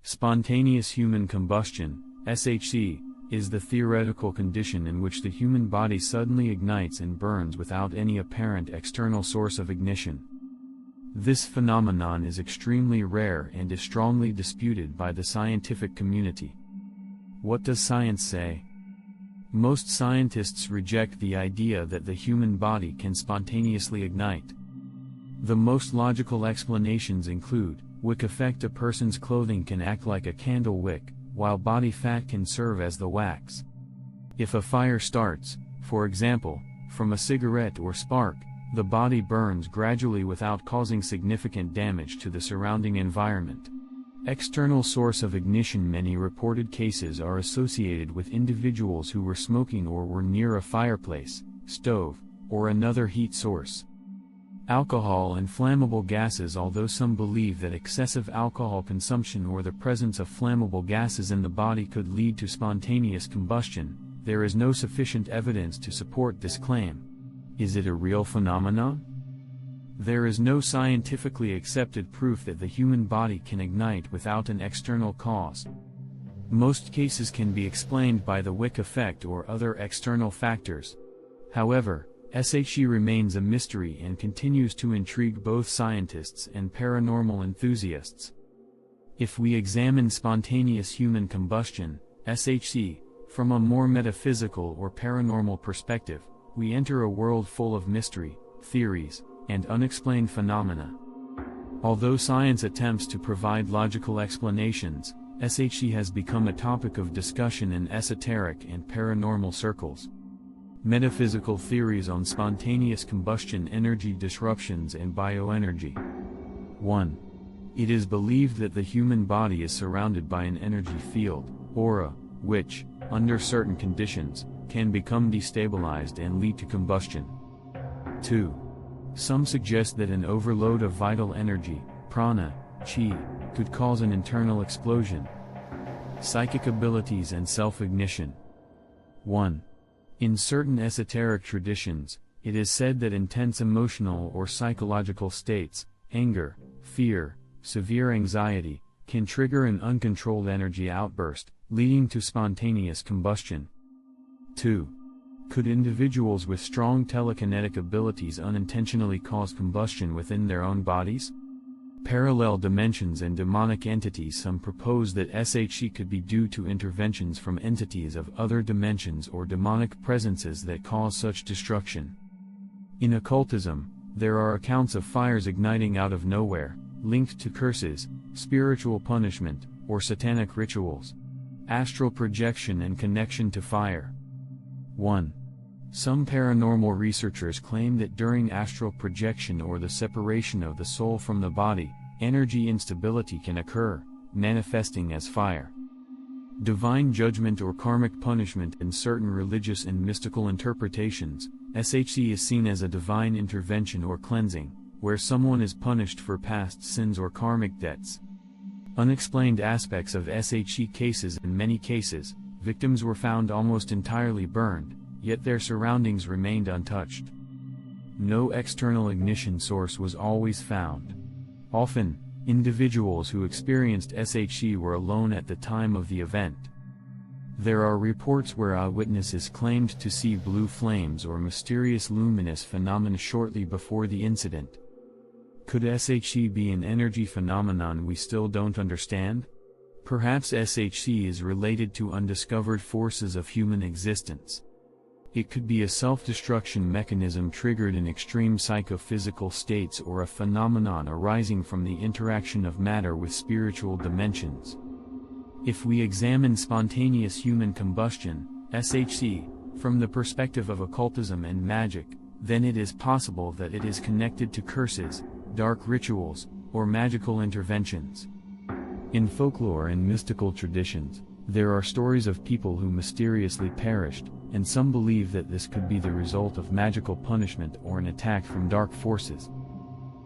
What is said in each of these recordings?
Spontaneous human combustion, SHC, is the theoretical condition in which the human body suddenly ignites and burns without any apparent external source of ignition. This phenomenon is extremely rare and is strongly disputed by the scientific community. What does science say? Most scientists reject the idea that the human body can spontaneously ignite. The most logical explanations include, Wick Effect: a person's clothing can act like a candle wick, while body fat can serve as the wax. If a fire starts, for example, from a cigarette or spark, the body burns gradually without causing significant damage to the surrounding environment. External source of ignition: many reported cases are associated with individuals who were smoking or were near a fireplace, stove, or another heat source. Alcohol and flammable gases: although some believe that excessive alcohol consumption or the presence of flammable gases in the body could lead to spontaneous combustion, there is no sufficient evidence to support this claim. Is it a real phenomenon? There is no scientifically accepted proof that the human body can ignite without an external cause. Most cases can be explained by the Wick effect or other external factors. However, SHC remains a mystery and continues to intrigue both scientists and paranormal enthusiasts. If we examine spontaneous human combustion, SHC, from a more metaphysical or paranormal perspective, we enter a world full of mystery, theories, and unexplained phenomena. Although science attempts to provide logical explanations, SHC has become a topic of discussion in esoteric and paranormal circles. Metaphysical theories on spontaneous combustion, energy disruptions, and bioenergy. 1. It is believed that the human body is surrounded by an energy field, aura, which, under certain conditions, can become destabilized and lead to combustion. 2. Some suggest that an overload of vital energy, prana, chi, could cause an internal explosion. Psychic abilities and self-ignition. 1. In certain esoteric traditions, it is said that intense emotional or psychological states, anger, fear, severe anxiety, can trigger an uncontrolled energy outburst, leading to spontaneous combustion. 2. Could individuals with strong telekinetic abilities unintentionally cause combustion within their own bodies? Parallel dimensions and demonic entities: some propose that SHC could be due to interventions from entities of other dimensions or demonic presences that cause such destruction. In occultism, there are accounts of fires igniting out of nowhere, linked to curses, spiritual punishment, or satanic rituals. Astral projection and connection to fire. 1. Some paranormal researchers claim that during astral projection or the separation of the soul from the body, energy instability can occur, manifesting as fire. Divine judgment or karmic punishment: in certain religious and mystical interpretations, SHC is seen as a divine intervention or cleansing, where someone is punished for past sins or karmic debts. Unexplained aspects of SHC cases: in many cases, victims were found almost entirely burned, yet their surroundings remained untouched. No external ignition source was always found. Often, individuals who experienced SHC were alone at the time of the event. There are reports where eyewitnesses claimed to see blue flames or mysterious luminous phenomena shortly before the incident. Could SHC be an energy phenomenon we still don't understand? Perhaps SHC is related to undiscovered forces of human existence. It could be a self-destruction mechanism triggered in extreme psychophysical states, or a phenomenon arising from the interaction of matter with spiritual dimensions. If we examine spontaneous human combustion, SHC, from the perspective of occultism and magic, then it is possible that it is connected to curses, dark rituals, or magical interventions. In folklore and mystical traditions, there are stories of people who mysteriously perished, and some believe that this could be the result of magical punishment or an attack from dark forces.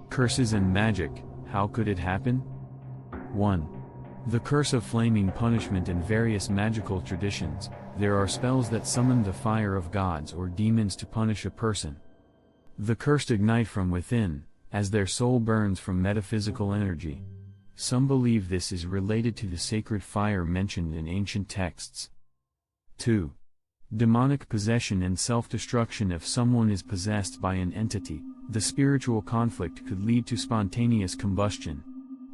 Curses and magic: how could it happen? 1. The curse of flaming punishment. In various magical traditions, there are spells that summon the fire of gods or demons to punish a person. The cursed ignite from within, as their soul burns from metaphysical energy. Some believe this is related to the sacred fire mentioned in ancient texts. 2. Demonic possession and self-destruction. If someone is possessed by an entity, the spiritual conflict could lead to spontaneous combustion.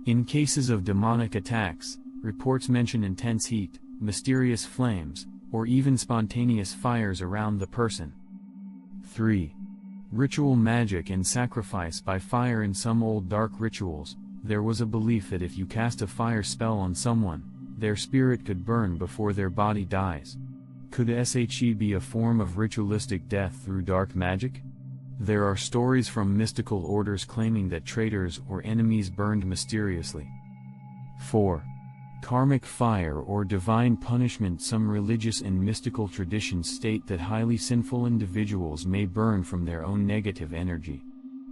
In cases of demonic attacks, reports mention intense heat, mysterious flames, or even spontaneous fires around the person. 3. Ritual magic and sacrifice by fire. In some old dark rituals, there was a belief that if you cast a fire spell on someone, their spirit could burn before their body dies. Could SHC be a form of ritualistic death through dark magic? There are stories from mystical orders claiming that traitors or enemies burned mysteriously. 4. Karmic fire or divine punishment. Some religious and mystical traditions state that highly sinful individuals may burn from their own negative energy.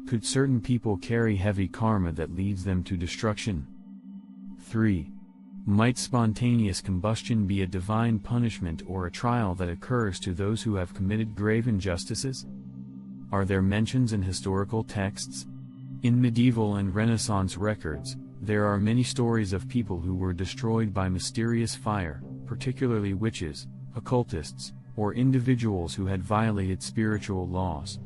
Could certain people carry heavy karma that leads them to destruction? 3. Might spontaneous combustion be a divine punishment or a trial that occurs to those who have committed grave injustices? Are there mentions in historical texts? In medieval and Renaissance records, there are many stories of people who were destroyed by mysterious fire, particularly witches, occultists, or individuals who had violated spiritual laws.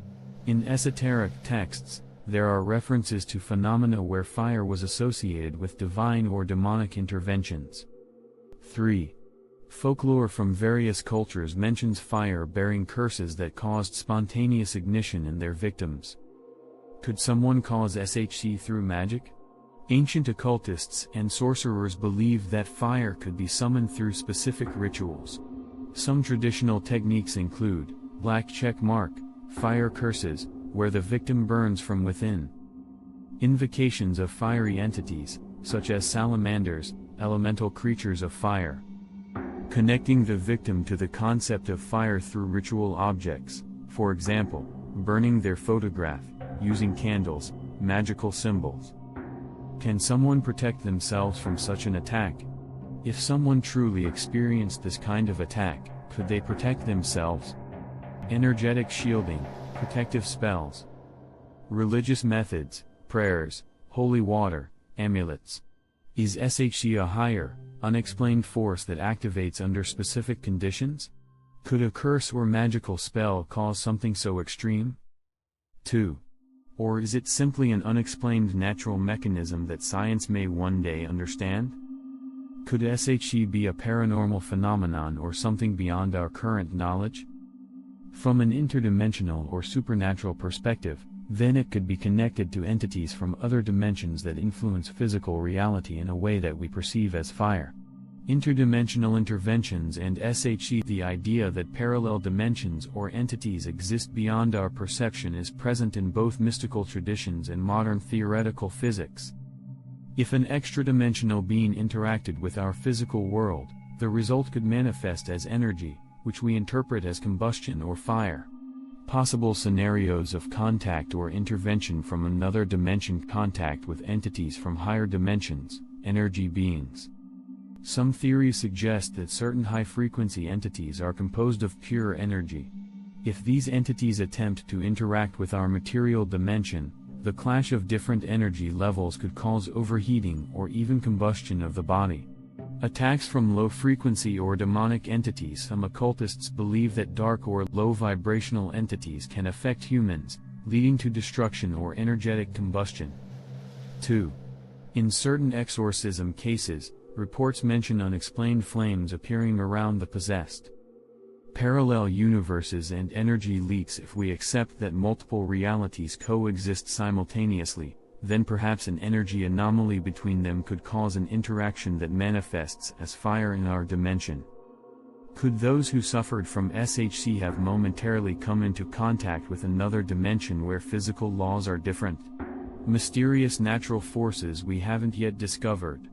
In esoteric texts, there are references to phenomena where fire was associated with divine or demonic interventions. 3. Folklore from various cultures mentions fire bearing curses that caused spontaneous ignition in their victims. Could someone cause SHC through magic? Ancient occultists and sorcerers believed that fire could be summoned through specific rituals. Some traditional techniques include black check mark, fire curses, where the victim burns from within. Invocations of fiery entities, such as salamanders, elemental creatures of fire. Connecting the victim to the concept of fire through ritual objects, for example, burning their photograph, using candles, magical symbols. Can someone protect themselves from such an attack? If someone truly experienced this kind of attack, could they protect themselves? Energetic shielding, protective spells. Religious methods, prayers, holy water, amulets. Is SHC a higher, unexplained force that activates under specific conditions? Could a curse or magical spell cause something so extreme? 2. Or is it simply an unexplained natural mechanism that science may one day understand? Could SHC be a paranormal phenomenon or something beyond our current knowledge? From an interdimensional or supernatural perspective, then it could be connected to entities from other dimensions that influence physical reality in a way that we perceive as fire. Interdimensional interventions and SHC. The idea that parallel dimensions or entities exist beyond our perception is present in both mystical traditions and modern theoretical physics. If an extra-dimensional being interacted with our physical world, the result could manifest as energy, which we interpret as combustion or fire. Possible scenarios of contact or intervention from another dimension: contact with entities from higher dimensions, energy beings. Some theories suggest that certain high-frequency entities are composed of pure energy. If these entities attempt to interact with our material dimension, the clash of different energy levels could cause overheating or even combustion of the body. Attacks from low-frequency or demonic entities. Some occultists believe that dark or low-vibrational entities can affect humans, leading to destruction or energetic combustion. 2. In certain exorcism cases, reports mention unexplained flames appearing around the possessed. Parallel universes and energy leaks. If we accept that multiple realities coexist simultaneously, then perhaps an energy anomaly between them could cause an interaction that manifests as fire in our dimension. Could those who suffered from SHC have momentarily come into contact with another dimension where physical laws are different? Mysterious natural forces we haven't yet discovered.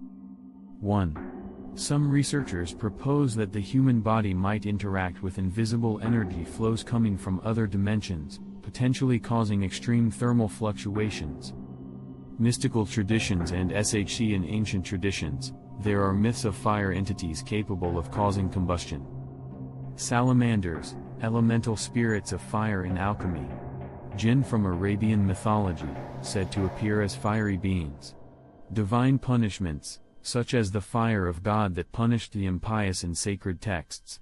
1. Some researchers propose that the human body might interact with invisible energy flows coming from other dimensions, potentially causing extreme thermal fluctuations. Mystical traditions and SHC. In ancient traditions, there are myths of fire entities capable of causing combustion. Salamanders, elemental spirits of fire in alchemy. Jinn from Arabian mythology, said to appear as fiery beings. Divine punishments, such as the fire of God that punished the impious in sacred texts.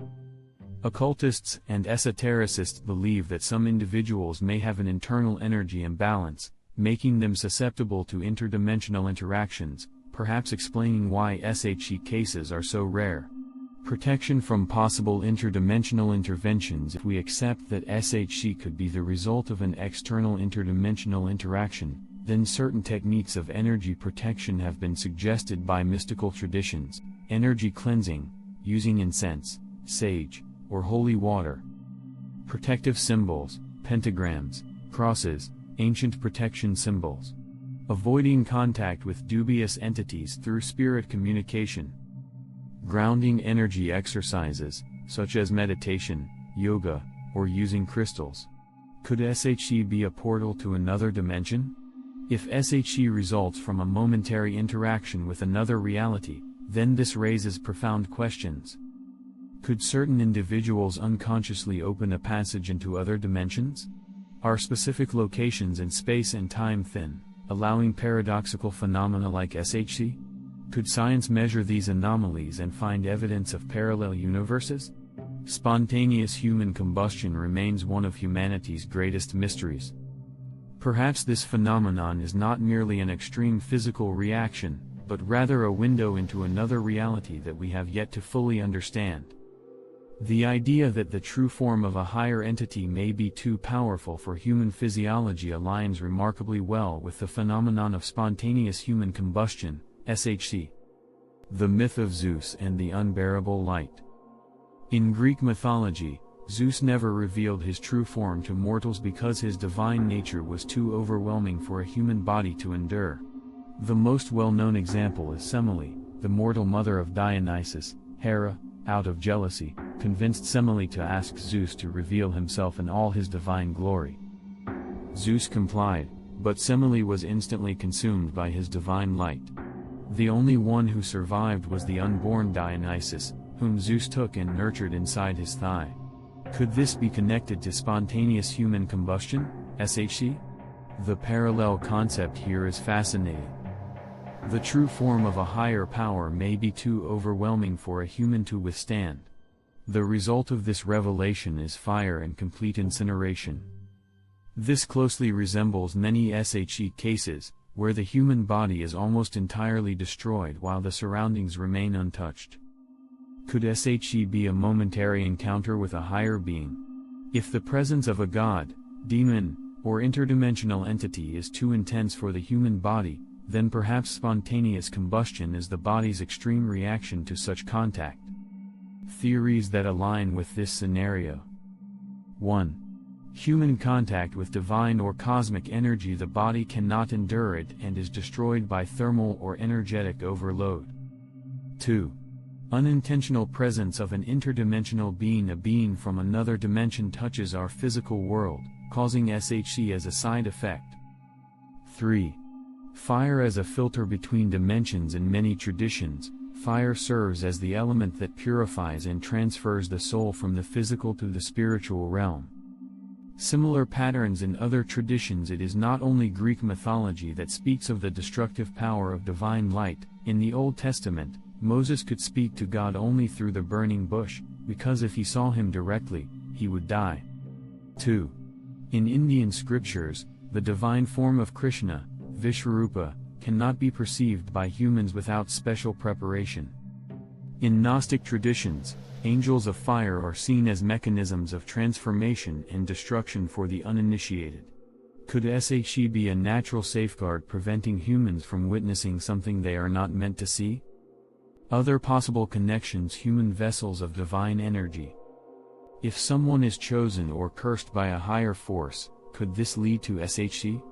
Occultists and esotericists believe that some individuals may have an internal energy imbalance, making them susceptible to interdimensional interactions, perhaps explaining why SHC cases are so rare. Protection from possible interdimensional interventions. If we accept that SHC could be the result of an external interdimensional interaction, then certain techniques of energy protection have been suggested by mystical traditions: energy cleansing, using incense, sage, or holy water. Protective symbols, pentagrams, crosses, ancient protection symbols. Avoiding contact with dubious entities through spirit communication. Grounding energy exercises, such as meditation, yoga, or using crystals. Could SHC be a portal to another dimension? If SHC results from a momentary interaction with another reality, then this raises profound questions. Could certain individuals unconsciously open a passage into other dimensions? Are specific locations in space and time thin, allowing paradoxical phenomena like SHC? Could science measure these anomalies and find evidence of parallel universes? Spontaneous human combustion remains one of humanity's greatest mysteries. Perhaps this phenomenon is not merely an extreme physical reaction, but rather a window into another reality that we have yet to fully understand. The idea that the true form of a higher entity may be too powerful for human physiology aligns remarkably well with the phenomenon of spontaneous human combustion, SHC. The myth of Zeus and the unbearable light. In Greek mythology, Zeus never revealed his true form to mortals because his divine nature was too overwhelming for a human body to endure. The most well-known example is Semele, the mortal mother of Dionysus. Hera, out of jealousy, convinced Semele to ask Zeus to reveal himself in all his divine glory. Zeus complied, but Semele was instantly consumed by his divine light. The only one who survived was the unborn Dionysus, whom Zeus took and nurtured inside his thigh. Could this be connected to spontaneous human combustion, SHC? The parallel concept here is fascinating. The true form of a higher power may be too overwhelming for a human to withstand. The result of this revelation is fire and complete incineration. This closely resembles many SHC cases, where the human body is almost entirely destroyed while the surroundings remain untouched. Could SHC be a momentary encounter with a higher being? If the presence of a god, demon, or interdimensional entity is too intense for the human body, then perhaps spontaneous combustion is the body's extreme reaction to such contact. Theories that align with this scenario. 1. Human contact with divine or cosmic energy. The body cannot endure it and is destroyed by thermal or energetic overload. 2. Unintentional presence of an interdimensional being. A being from another dimension touches our physical world, causing SHC as a side effect. 3. Fire as a filter between dimensions. In many traditions, fire serves as the element that purifies and transfers the soul from the physical to the spiritual realm. Similar patterns in other traditions. It is not only Greek mythology that speaks of the destructive power of divine light. In the Old Testament, Moses could speak to God only through the burning bush, because if he saw him directly, he would die. 2. In Indian scriptures, the divine form of Krishna, Vishwarupa, cannot be perceived by humans without special preparation. In Gnostic traditions, angels of fire are seen as mechanisms of transformation and destruction for the uninitiated. Could SHC be a natural safeguard preventing humans from witnessing something they are not meant to see? Other possible connections. Human vessels of divine energy. If someone is chosen or cursed by a higher force, could this lead to SHC?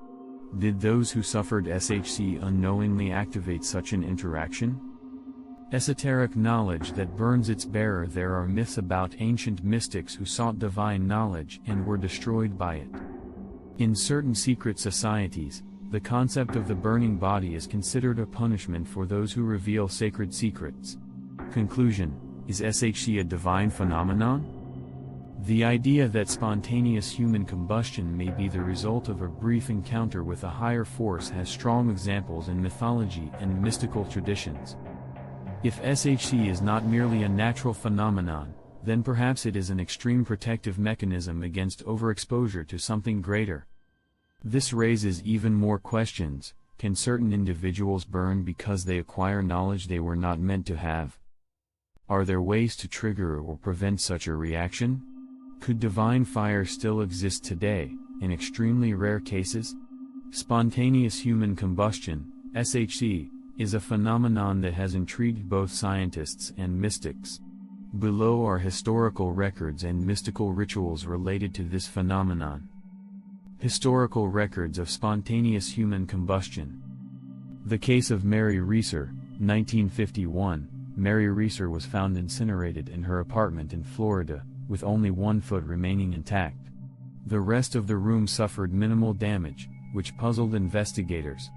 Did those who suffered SHC unknowingly activate such an interaction? Esoteric knowledge that burns its bearer. There are myths about ancient mystics who sought divine knowledge and were destroyed by it. In certain secret societies, the concept of the burning body is considered a punishment for those who reveal sacred secrets. Conclusion: is SHC a divine phenomenon? The idea that spontaneous human combustion may be the result of a brief encounter with a higher force has strong examples in mythology and mystical traditions. If SHC is not merely a natural phenomenon, then perhaps it is an extreme protective mechanism against overexposure to something greater. This raises even more questions. Can certain individuals burn because they acquire knowledge they were not meant to have? Are there ways to trigger or prevent such a reaction? Could divine fire still exist today, in extremely rare cases? Spontaneous human combustion, SHC, is a phenomenon that has intrigued both scientists and mystics. Below are historical records and mystical rituals related to this phenomenon. Historical records of spontaneous human combustion. The case of Mary Reeser, 1951. Mary Reeser was found incinerated in her apartment in Florida, with only 1 foot remaining intact. The rest of the room suffered minimal damage, which puzzled investigators.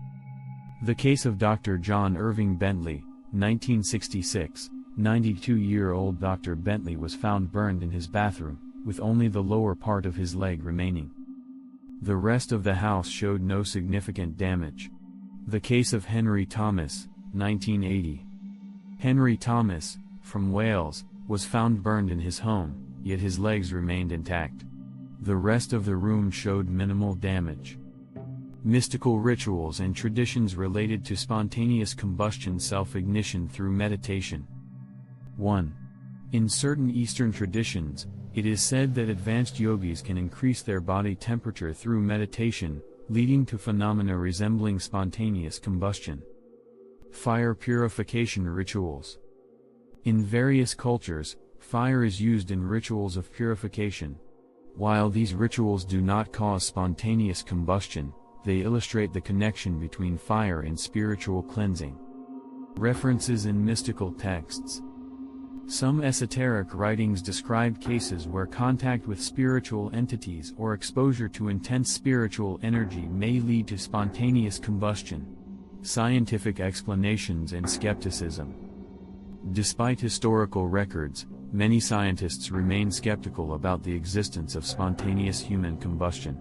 The case of Dr. John Irving Bentley, 1966. 92-year-old Dr. Bentley was found burned in his bathroom, with only the lower part of his leg remaining. The rest of the house showed no significant damage. The case of Henry Thomas, 1980. Henry Thomas, from Wales, was found burned in his home, yet his legs remained intact. The rest of the room showed minimal damage. Mystical rituals and traditions related to spontaneous combustion self-ignition through meditation. 1. In certain Eastern traditions, it is said that advanced yogis can increase their body temperature through meditation, leading to phenomena resembling spontaneous combustion. Fire purification rituals. In various cultures, fire is used in rituals of purification. While these rituals do not cause spontaneous combustion, they illustrate the connection between fire and spiritual cleansing. References in mystical texts. Some esoteric writings describe cases where contact with spiritual entities or exposure to intense spiritual energy may lead to spontaneous combustion. Scientific explanations and skepticism. Despite historical records, many scientists remain skeptical about the existence of spontaneous human combustion.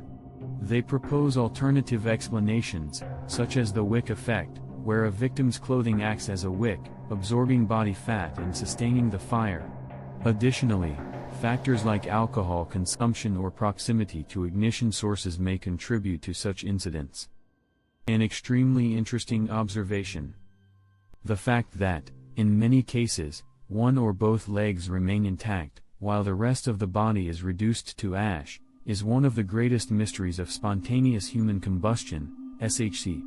They propose alternative explanations, such as the Wick Effect, where a victim's clothing acts as a wick, absorbing body fat and sustaining the fire. Additionally, factors like alcohol consumption or proximity to ignition sources may contribute to such incidents. An extremely interesting observation. The fact that, in many cases, one or both legs remain intact, while the rest of the body is reduced to ash, is one of the greatest mysteries of spontaneous human combustion, SHC.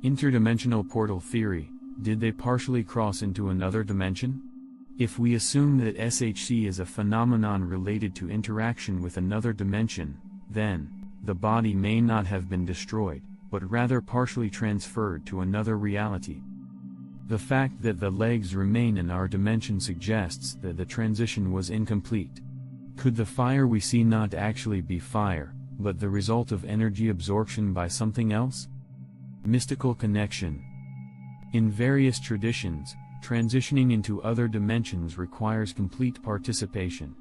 Interdimensional portal theory. Did they partially cross into another dimension? If we assume that SHC is a phenomenon related to interaction with another dimension, then, the body may not have been destroyed, but rather partially transferred to another reality. The fact that the legs remain in our dimension suggests that the transition was incomplete. Could the fire we see not actually be fire, but the result of energy absorption by something else? Mystical connection. In various traditions, transitioning into other dimensions requires complete participation.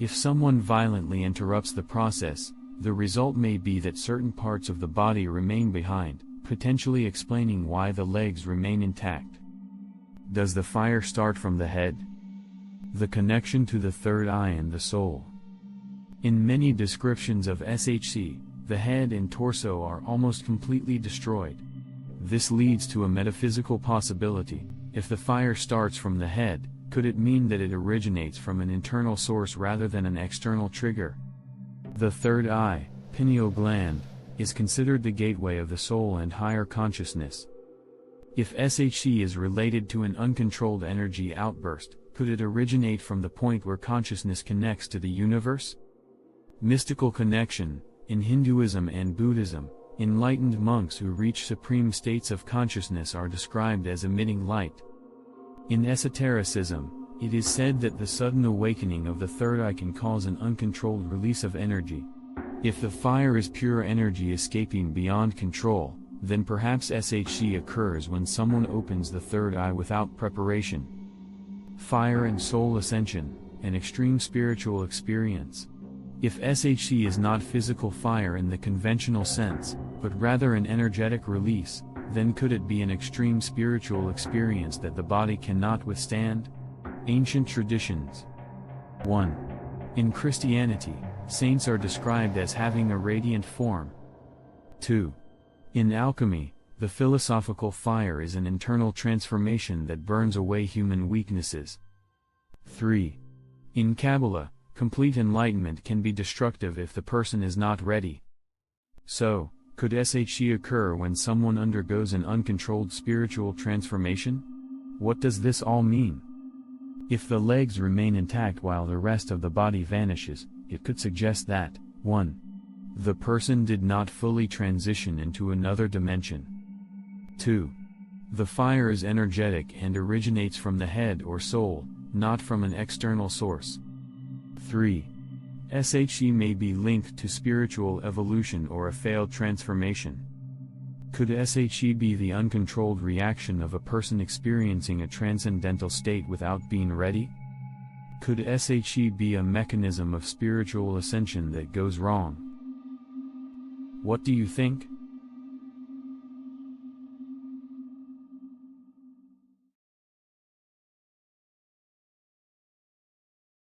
If someone violently interrupts the process, the result may be that certain parts of the body remain behind, potentially explaining why the legs remain intact. Does the fire start from the head? The connection to the third eye and the soul. In many descriptions of SHC, the head and torso are almost completely destroyed. This leads to a metaphysical possibility. If the fire starts from the head, could it mean that it originates from an internal source rather than an external trigger? The third eye, pineal gland, is considered the gateway of the soul and higher consciousness. If SHC is related to an uncontrolled energy outburst, could it originate from the point where consciousness connects to the universe? Mystical connection. In Hinduism and Buddhism, enlightened monks who reach supreme states of consciousness are described as emitting light. In esotericism, it is said that the sudden awakening of the third eye can cause an uncontrolled release of energy. If the fire is pure energy escaping beyond control, then perhaps SHC occurs when someone opens the third eye without preparation. Fire and soul ascension. an extreme spiritual experience. If SHC is not physical fire in the conventional sense, but rather an energetic release, then could it be an extreme spiritual experience that the body cannot withstand? Ancient traditions. 1. In Christianity, saints are described as having a radiant form. 2. In alchemy, the philosophical fire is an internal transformation that burns away human weaknesses. 3. In Kabbalah, complete enlightenment can be destructive if the person is not ready. So, could SHC occur when someone undergoes an uncontrolled spiritual transformation? What does this all mean? If the legs remain intact while the rest of the body vanishes, it could suggest that, 1. The person did not fully transition into another dimension. 2. The fire is energetic and originates from the head or soul, not from an external source. 3. SHC may be linked to spiritual evolution or a failed transformation. Could SHC be the uncontrolled reaction of a person experiencing a transcendental state without being ready? Could SHC be a mechanism of spiritual ascension that goes wrong? What do you think?